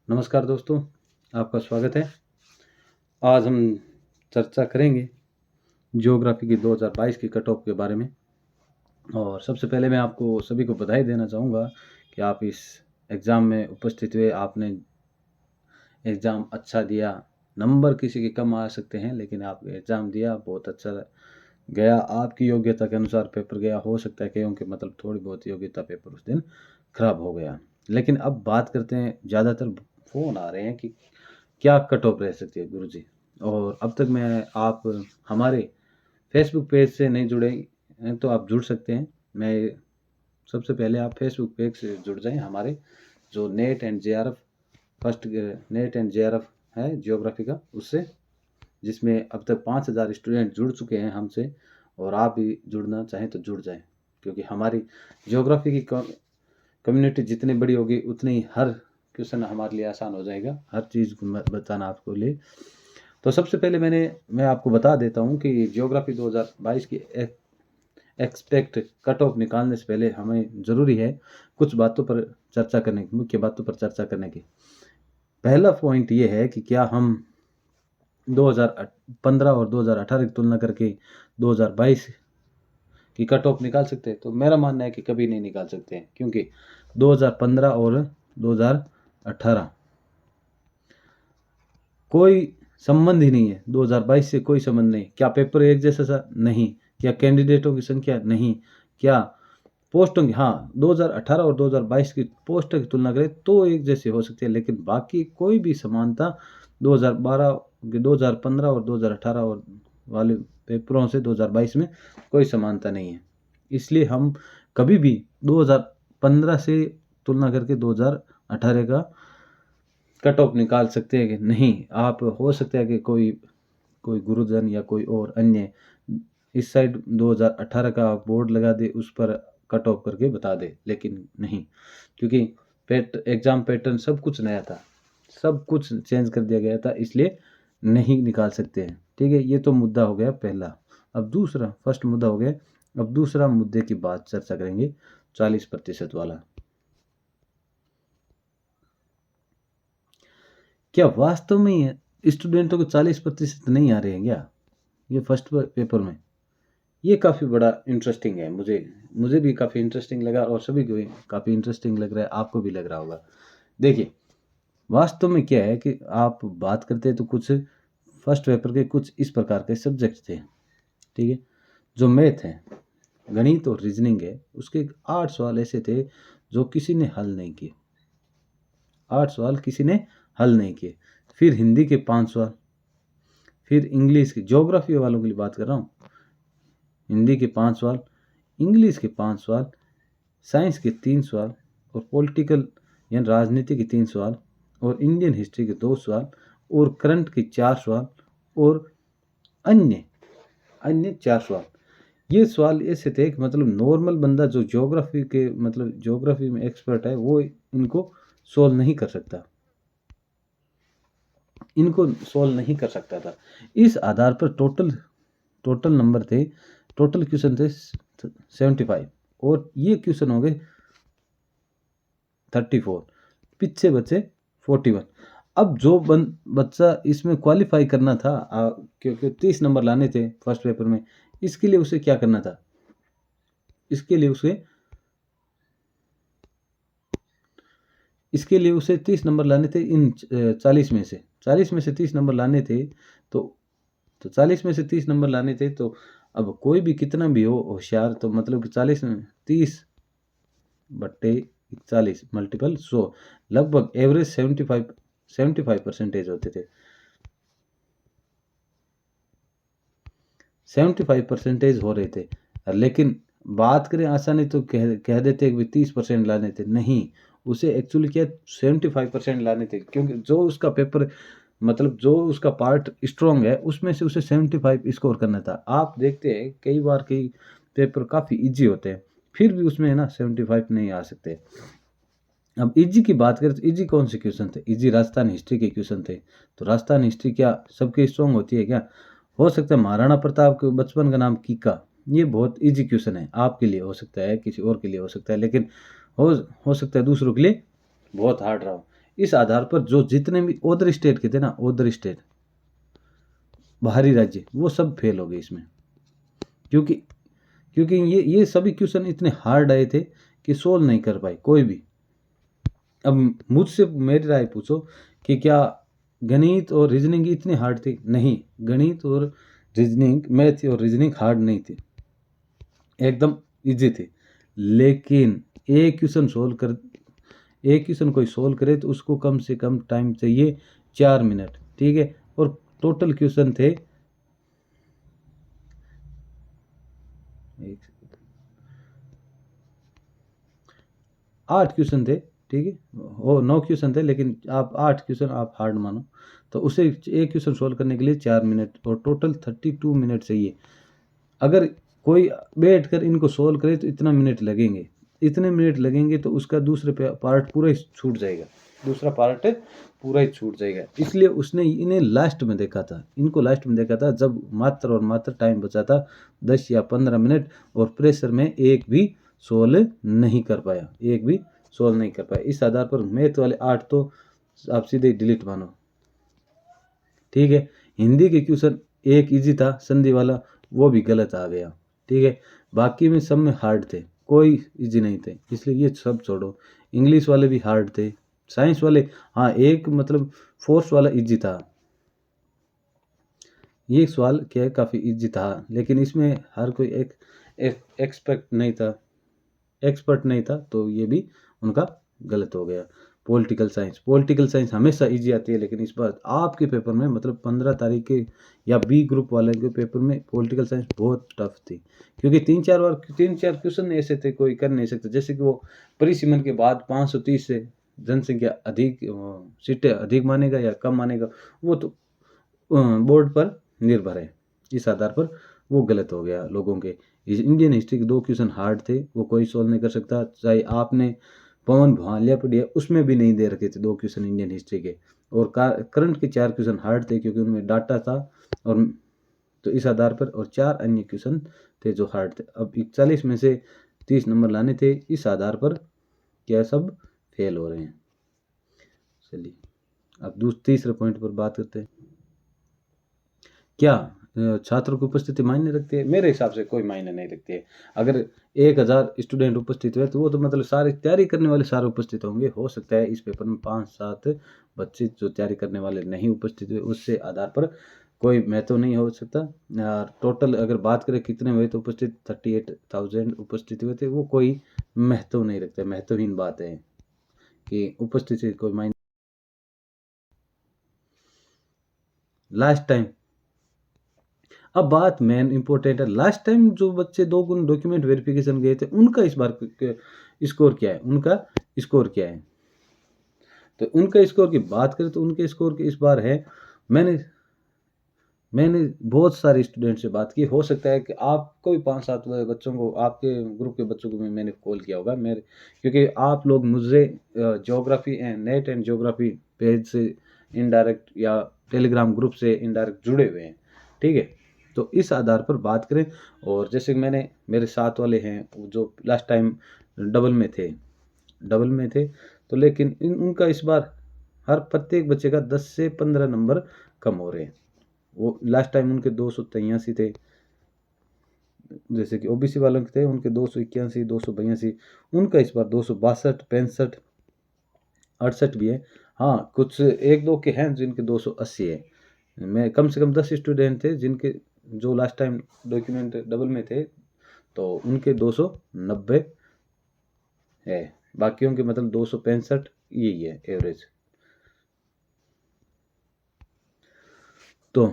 नमस्कार दोस्तों, आपका स्वागत है। आज हम चर्चा करेंगे ज्योग्राफी की 2022 की कट ऑफ के बारे में। और सबसे पहले मैं आपको सभी को बधाई देना चाहूँगा कि आप इस एग्ज़ाम में उपस्थित हुए। आपने एग्ज़ाम अच्छा दिया। नंबर किसी के कम आ सकते हैं, लेकिन आपने एग्ज़ाम दिया, बहुत अच्छा गया। आपकी योग्यता के अनुसार पेपर गया। हो सकता है कईयों के मतलब थोड़ी बहुत योग्यता पेपर उस दिन खराब हो गया। लेकिन अब बात करते हैं, ज़्यादातर फ़ोन आ रहे हैं कि क्या कट ऑफ रह सकती है गुरुजी। और अब तक मैं आप हमारे फेसबुक पेज से नहीं जुड़े हैं तो आप जुड़ सकते हैं। मैं सबसे पहले आप फेसबुक पेज से जुड़ जाएं। हमारे जो net and JRF first net and JRF है ज्योग्राफी का, उससे, जिसमें अब तक 5000 स्टूडेंट जुड़ चुके हैं हमसे। और आप भी जुड़ना चाहें तो जुड़ जाएं, क्योंकि हमारी ज्योग्राफी की कम्युनिटी जितनी बड़ी होगी उतनी ही हर क्वेश्चन हमारे लिए आसान हो जाएगा, हर चीज़ को बताना आपको लिए। तो सबसे पहले मैं आपको बता देता हूँ कि ज्योग्राफी 2022 की एक्सपेक्ट कट ऑफ निकालने से पहले हमें ज़रूरी है कुछ बातों पर चर्चा करने की, मुख्य बातों पर चर्चा करने की। पहला पॉइंट ये है कि क्या हम 2015 और 2018 की तुलना करके 2022 की कट ऑफ निकाल सकते हैं? तो मेरा मानना है कि कभी नहीं निकाल सकते हैं, क्योंकि 2015 और 2018 कोई संबंध ही नहीं है। 2022 से कोई संबंध नहीं। क्या पेपर एक जैसा सा? नहीं। क्या कैंडिडेटों की संख्या? नहीं। क्या पोस्टों की? हाँ, 2018 और 2022 की पोस्टों की तुलना करें तो एक जैसी हो सकती है, लेकिन बाकी कोई भी समानता 2012 2015 और 2018 और वाले पेपरों से 2022 में कोई समानता नहीं है। इसलिए हम कभी भी 2015 से तुलना करके 2018 का कट ऑफ निकाल सकते हैं कि नहीं? आप हो सकता है कि कोई गुरुजन या कोई और अन्य इस साइड 2018 का बोर्ड लगा दे, उस पर कट ऑफ करके बता दे, लेकिन नहीं, क्योंकि एग्ज़ाम पैटर्न सब कुछ नया था, सब कुछ चेंज कर दिया गया था, इसलिए नहीं निकाल सकते हैं। ठीक है, ये तो मुद्दा हो गया पहला। अब दूसरा, फर्स्ट मुद्दा हो गया। अब दूसरा मुद्दे की बात चर्चा करेंगे, 40% वाला। क्या वास्तव में स्टूडेंटों को 40% नहीं आ रहे हैं क्या ये फर्स्ट पेपर में? ये काफ़ी बड़ा इंटरेस्टिंग है। मुझे भी काफ़ी इंटरेस्टिंग लगा और सभी को काफ़ी इंटरेस्टिंग लग रहा है, आपको भी लग रहा होगा। देखिए, वास्तव में क्या है कि आप बात करते हैं तो कुछ फर्स्ट पेपर के कुछ इस प्रकार के सब्जेक्ट थे। ठीक है, जो मैथ है, गणित और रीजनिंग है, उसके 8 सवाल ऐसे थे जो किसी ने हल नहीं किए। 8 सवाल किसी ने हल नहीं किए। फिर हिंदी के 5 सवाल, फिर इंग्लिश की, ज्योग्राफी वालों के लिए बात कर रहा हूँ, हिंदी के 5 सवाल, इंग्लिश के 5 सवाल, साइंस के 3 सवाल, और पॉलिटिकल यानी राजनीति के 3 सवाल, और इंडियन हिस्ट्री के 2 सवाल, और करंट के 4 सवाल, और अन्य 4 सवाल। ये सवाल ऐसे थे कि मतलब नॉर्मल बंदा जो ज्योग्राफी के मतलब ज्योग्राफी में एक्सपर्ट है, वो इनको सोल्व नहीं कर सकता, था। इस आधार पर टोटल नंबर थे, टोटल क्वेश्चन थे 75, और ये क्वेश्चन हो गए 34, पीछे बचे 41। अब जो बच्चा इसमें क्वालिफाई करना था, क्योंकि 30 नंबर लाने थे फर्स्ट पेपर में, इसके लिए उसे क्या करना था? इसके लिए उसे 30 नंबर लाने थे। इन 40 में से 30 नंबर लाने थे, तो 40 में से 30 नंबर लाने थे। तो अब कोई भी कितना भी हो होशियार, तो मतलब कि 30/40 मल्टीपल 100, लगभग एवरेज 75% होते थे। 75% हो रहे थे। लेकिन बात करें आसानी तो कह देते कि 30% लाने थे। नहीं, उसे एक्चुअली क्या 75% लाने थे, क्योंकि जो उसका पेपर मतलब जो उसका पार्ट स्ट्रॉन्ग है, उसमें से उसे 75 स्कोर करना था। आप देखते हैं कई बार कई पेपर काफ़ी ईजी होते हैं, फिर भी उसमें है ना 75 नहीं आ सकते। अब ईजी की बात करें तो ईजी कौन से क्वेश्चन थे? ईजी राजस्थान हिस्ट्री के क्वेश्चन थे। तो राजस्थान हिस्ट्री क्या सबके स्ट्रॉन्ग होती है क्या? हो सकता है महाराणा प्रताप के बचपन का नाम कीका, ये बहुत ईजी क्वेश्चन है, आपके लिए हो सकता है, किसी और के लिए हो सकता है, लेकिन हो सकता है दूसरों के लिए बहुत हार्ड रहा हो। इस आधार पर जो जितने भी अदर स्टेट के थे ना, अदर स्टेट बाहरी राज्य, वो सब फेल हो गए इसमें, क्योंकि क्योंकि ये सभी क्वेश्चन इतने हार्ड आए थे कि सोल्व नहीं कर पाए कोई भी। अब मुझसे मेरी राय पूछो कि क्या गणित और रीजनिंग इतनी हार्ड थी? नहीं, गणित और रीजनिंग, मैथ और रीजनिंग हार्ड नहीं थी, एकदम इजी थे। लेकिन एक क्वेश्चन कोई सोल्व करे तो उसको कम से कम टाइम चाहिए 4 मिनट, ठीक है। और टोटल क्वेश्चन थे 8 क्वेश्चन थे, ठीक है। वो 9 क्वेश्चन थे, लेकिन आप 8 क्वेश्चन आप हार्ड मानो, तो उसे एक क्वेश्चन सोल्व करने के लिए 4 मिनट और टोटल 32 मिनट चाहिए। अगर कोई बैठ कर इनको सोल्व करे तो इतना मिनट लगेंगे, इतने मिनट लगेंगे तो उसका दूसरे पार्ट पूरा ही छूट जाएगा, दूसरा पार्ट पूरा ही छूट जाएगा। इसलिए उसने इन्हें लास्ट में देखा था, इनको लास्ट में देखा था, जब मात्र और मात्र टाइम बचा था 10 या 15 मिनट, और प्रेशर में एक भी सोल्व नहीं कर पाया, एक भी सोल्व नहीं कर पाया। इस आधार पर मैथ वाले 8 तो आप सीधे डिलीट मानो, ठीक है। हिंदी के क्वेश्चन एक इजी था संधि वाला, वो भी गलत आ गया, ठीक है। बाकी में सब में हार्ड थे, कोई इजी नहीं थे, इसलिए ये सब छोड़ो। इंग्लिश वाले भी हार्ड थे, साइंस वाले, हाँ एक मतलब फोर्स वाला इजी था, ये सवाल क्या है काफ़ी इजी था, लेकिन इसमें हर कोई एक्सपर्ट नहीं था, तो ये भी उनका गलत हो गया। पॉलिटिकल साइंस हमेशा इजी आती है, लेकिन इस बार आपके पेपर में मतलब 15 तारीख के या बी ग्रुप वाले के पेपर में पॉलिटिकल साइंस बहुत टफ थी, क्योंकि 3-4 क्वेश्चन ऐसे थे कोई कर नहीं सकता। जैसे कि वो परिसीमन के बाद 530 से जनसंख्या अधिक, सीटें अधिक मानेगा या कम मानेगा, वो तो बोर्ड पर निर्भर है। इस आधार पर वो गलत हो गया लोगों के। इंडियन हिस्ट्री के 2 क्वेश्चन हार्ड थे, वो कोई सोल्व नहीं कर सकता, चाहे आपने पवन भालिया पढ़िया, उसमें भी नहीं दे रखे थे 2 क्वेश्चन इंडियन हिस्ट्री के। और करंट के 4 क्वेश्चन हार्ड थे, क्योंकि उनमें डाटा था, और तो इस आधार पर, और 4 अन्य क्वेश्चन थे जो हार्ड थे। अब 41 में से 30 नंबर लाने थे, इस आधार पर क्या सब फेल हो रहे हैं। चलिए अब तीसरे पॉइंट पर बात करते हैं। क्या छात्रों की उपस्थिति मायने रखती है? मेरे हिसाब से कोई मायने नहीं रखती है। अगर 1000 स्टूडेंट उपस्थित हुए तो वो तो मतलब सारे तैयारी करने वाले सारे उपस्थित होंगे। हो सकता है इस पेपर में 5-7 बच्चे जो तैयारी करने वाले नहीं उपस्थित हुए, उससे आधार पर कोई महत्व नहीं हो सकता। टोटल अगर बात करें कितने हुए तो उपस्थित 38,000 उपस्थित हुए थे, वो कोई महत्व नहीं रखते। महत्वहीन बात है कि उपस्थिति कोई मायने। लास्ट टाइम, अब बात मेन इंपॉर्टेंट है, लास्ट टाइम जो बच्चे 2 गुण डॉक्यूमेंट वेरिफिकेशन गए थे, उनका इस बार स्कोर क्या है? उनका स्कोर क्या है? तो उनका स्कोर की बात करें तो उनके स्कोर की इस बार है, मैंने बहुत सारे स्टूडेंट से बात की। हो सकता है कि आपको भी 5-7 बच्चों को, आपके ग्रुप के बच्चों को भी मैंने कॉल किया होगा, क्योंकि आप लोग मुझे geography and net and geography page से इनडायरेक्ट या टेलीग्राम ग्रुप से इनडायरेक्ट जुड़े हुए हैं, ठीक है। तो इस आधार पर बात करें, और जैसे मेरे साथ वाले हैं जो लास्ट टाइम डबल में थे, तो लेकिन उनका इस बार हर प्रत्येक बच्चे का 10 से 15 नंबर कम हो रहे हैं। वो लास्ट टाइम उनके 283 थे, जैसे कि ओबीसी वालों के थे उनके 281, 282, उनका इस बार 262, 65, 68 भी है। हाँ, कुछ 1-2 के हैं जिनके 280 है। मैं कम से कम 10 स्टूडेंट थे जिनके, जो लास्ट टाइम डॉक्यूमेंट डबल में थे, तो उनके 290 है, बाकियों के मतलब 265 यही है एवरेज। तो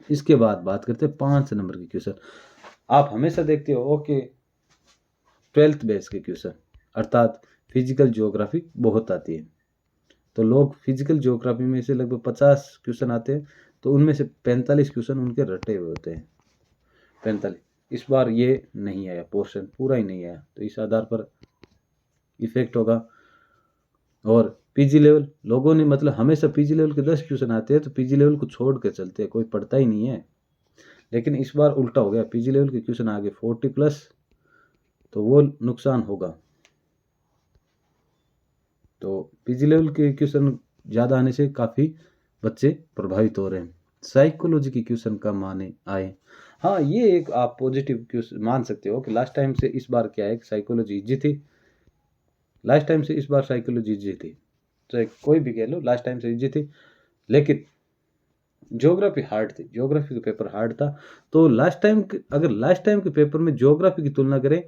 इसके बाद बात करते हैं 5 नंबर के क्वेश्चन। आप हमेशा देखते हो कि 12th बेस के क्वेश्चन, अर्थात फिजिकल ज्योग्राफी बहुत आती है, तो लोग फिजिकल ज्योग्राफी में से लगभग 50 क्वेश्चन आते हैं, तो उनमें से 45 क्वेश्चन उनके रटे हुए होते हैं। 45 इस बार ये नहीं आया, पोर्शन पूरा ही नहीं आया, तो इस आधार पर इफेक्ट होगा। और पीजी लेवल लोगों ने मतलब हमेशा पीजी लेवल के 10 क्वेश्चन आते हैं, तो पीजी लेवल को छोड़ के चलते हैं, कोई पढ़ता ही नहीं है। लेकिन इस बार उल्टा हो गया, पीजी लेवल के क्वेश्चन आ गए 40+, तो वो नुकसान होगा। तो पीजी लेवल के क्वेश्चन ज़्यादा आने से काफ़ी बच्चे प्रभावित हो रहे हैं। साइकोलॉजी के क्वेश्चन कम आए। हाँ, ये एक आप पॉजिटिव क्वेश्चन मान सकते हो कि लास्ट टाइम से इस बार क्या है कि साइकोलॉजी इजी थी। लास्ट टाइम से इस बार साइकोलॉजी इजी थी, चाहे कोई भी कह लो, लास्ट टाइम से इजी थी। लेकिन ज्योग्राफी हार्ड थी, ज्योग्राफी का पेपर हार्ड था। तो अगर लास्ट टाइम के पेपर में ज्योग्राफी की तुलना करें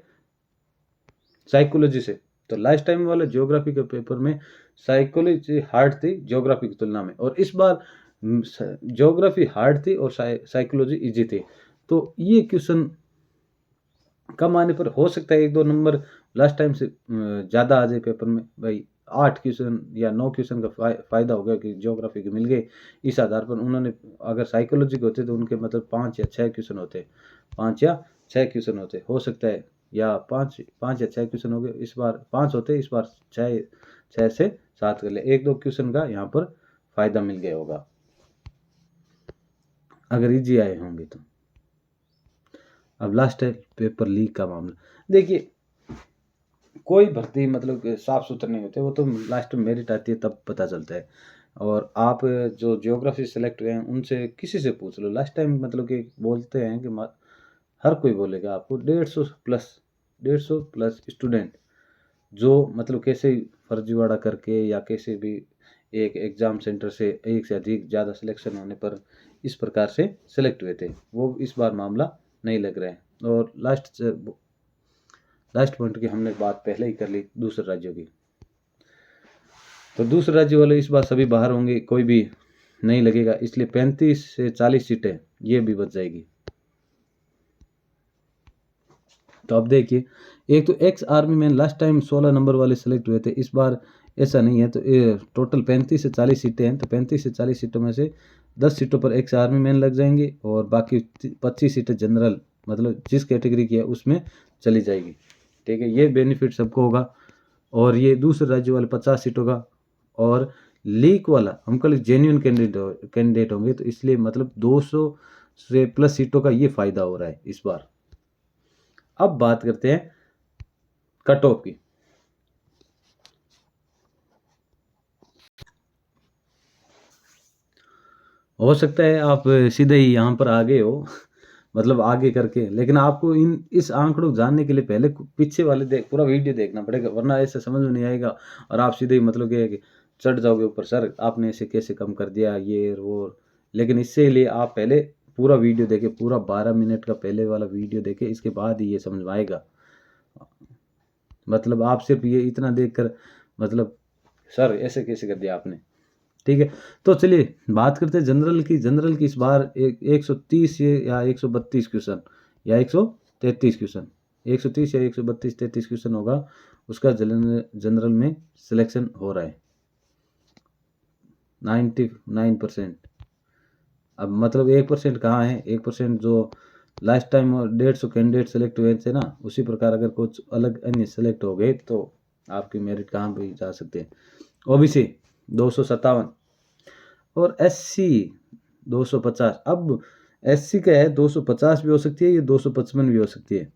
साइकोलॉजी से, तो लास्ट टाइम वाले ज्योग्राफी के पेपर में साइकोलॉजी हार्ड थी ज्योग्राफी की तुलना में, और इस बार ज्योग्राफी हार्ड थी और साइकोलॉजी इजी थी। तो ये क्वेश्चन कम आने पर हो सकता है 1-2 नंबर लास्ट टाइम से ज़्यादा आ जाए पेपर में। भाई 8 क्वेश्चन या 9 क्वेश्चन का फ़ायदा हो गया कि ज्योग्राफी के मिल गए। इस आधार पर उन्होंने, अगर साइकोलॉजी के होते तो उनके मतलब 5 या 6 क्वेश्चन होते, 5 या 6 क्वेश्चन होते, हो सकता है, या 5 या 6 क्वेश्चन हो गए। इस बार 5 होते, इस बार 6 से 7 कर ले। 1-2 क्वेश्चन का यहाँ पर फ़ायदा मिल गया होगा अगर ईजी आए होंगे तो। अब लास्ट टाइम पेपर लीक का मामला देखिए, कोई भर्ती मतलब साफ सुथरे नहीं होते, वो तो लास्ट में मेरिट आती है तब पता चलता है। और आप जो ज्योग्राफी सेलेक्ट हुए हैं उनसे किसी से पूछ लो, लास्ट टाइम मतलब कि बोलते हैं कि हर कोई बोलेगा आपको 150 प्लस स्टूडेंट जो मतलब कैसे फर्जीवाड़ा करके या कैसे भी एक एग्ज़ाम सेंटर से एक से अधिक ज़्यादा सिलेक्शन होने पर इस प्रकार से सेलेक्ट हुए थे, वो इस बार मामला नहीं लग रहा है। और लास्ट पॉइंट की हमने बात पहले ही कर ली दूसरे राज्यों की, तो दूसरे राज्य वाले इस बार सभी बाहर होंगे, कोई भी नहीं लगेगा, इसलिए 35 से 40 सीटें ये भी बच जाएगी। तो अब देखिए, एक तो ex army man last time 16 number वाले सेलेक्ट हुए थे, इस बार ऐसा नहीं है। तो टोटल 35 से 40 सीटें हैं, तो 35 से 40 सीटों में से 10 सीटों पर एक्स आर्मी मैन लग जाएंगे और बाकी 25 सीटें जनरल मतलब जिस कैटेगरी की है उसमें चली जाएगी। ठीक है, ये बेनिफिट सबको होगा। और ये दूसरे राज्य वाले 50 सीटों का, और लीक वाला हम कल जेन्युइन कैंडिडेट होंगे, तो इसलिए मतलब 200 से प्लस सीटों का ये फायदा हो रहा है इस बार। अब बात करते हैं कट ऑफ की। हो सकता है आप सीधे ही यहाँ पर आ गए हो मतलब आगे करके, लेकिन आपको इस आंकड़ों को जानने के लिए पहले पीछे वाले पूरा वीडियो देखना पड़ेगा, वरना ऐसे समझ में नहीं आएगा और आप सीधे ही मतलब कि चढ़ जाओगे ऊपर, सर आपने ऐसे कैसे कम कर दिया ये वो। लेकिन इससे लिए आप पहले पूरा वीडियो देखे, पूरा 12 मिनट का पहले वाला वीडियो देखे, इसके बाद ही ये समझ में आएगा। मतलब आप सिर्फ ये इतना देखकर मतलब सर ऐसे कैसे कर दिया आपने। ठीक है, तो चलिए बात करते हैं जनरल की इस बार 130 या 132 क्वेश्चन या 133 क्वेश्शन, 130 या 132-33 क्वेश्चन होगा उसका जनरल में सिलेक्शन हो रहा है 99%। अब मतलब 1% कहाँ है, 1% जो लास्ट टाइम 150 कैंडिडेट सेलेक्ट हुए थे ना, उसी प्रकार अगर कुछ अलग अन्य सेलेक्ट हो गए तो आपकी मेरिट कहाँ भी जा सकते हैं। ओबीसी 257 और एससी 250। अब एससी का है 250 भी हो सकती है, ये 255 भी हो सकती है,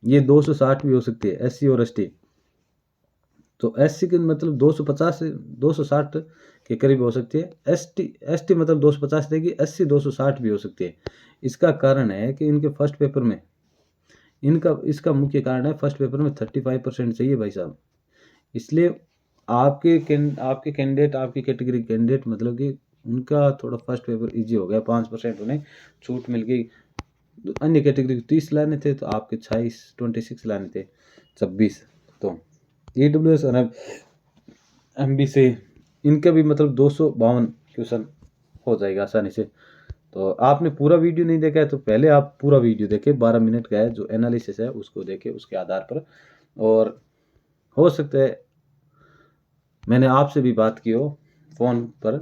ये 260 भी हो सकती है एससी और एसटी। तो एससी के मतलब 250 से 260 के करीब हो सकती है, एसटी मतलब 250 रहेगी, एससी 260 भी हो सकती है। इसका कारण है कि इनके फर्स्ट पेपर में इसका मुख्य कारण है फर्स्ट पेपर में 35% चाहिए भाई साहब। इसलिए आपके कैंडिडेट, आपकी कैटेगरी कैंडिडेट मतलब कि उनका थोड़ा फर्स्ट पेपर इजी हो गया, 5% उन्हें छूट मिल गई। अन्य कैटेगरी को 30 लाने थे तो आपके 26 लाने थे 26। तो EWS और MB से इनका भी मतलब 252 क्वेश्चन हो जाएगा आसानी से। तो आपने पूरा वीडियो नहीं देखा है तो पहले आप पूरा वीडियो देखें, 12 मिनट का है, जो एनालिसिस है उसको देखें उसके आधार पर। और हो सकता है मैंने आपसे भी बात की हो फ़ोन पर,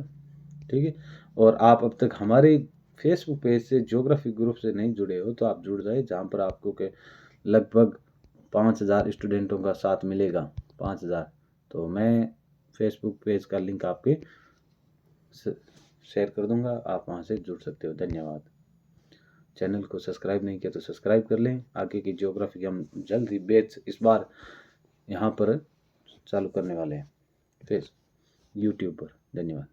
ठीक है, और आप अब तक हमारे फेसबुक पेज से ज्योग्राफी ग्रुप से नहीं जुड़े हो तो आप जुड़ जाए, जहाँ पर आपको के लगभग 5000 स्टूडेंटों का साथ मिलेगा, 5000। तो मैं फेसबुक पेज का लिंक आपके शेयर कर दूंगा, आप वहाँ से जुड़ सकते हो। धन्यवाद। चैनल को सब्सक्राइब नहीं किया तो सब्सक्राइब कर लें। आगे की ज्योग्राफी हम जल्द ही बैच इस बार यहाँ पर चालू करने वाले हैं फेस यूट्यूब पर। धन्यवाद।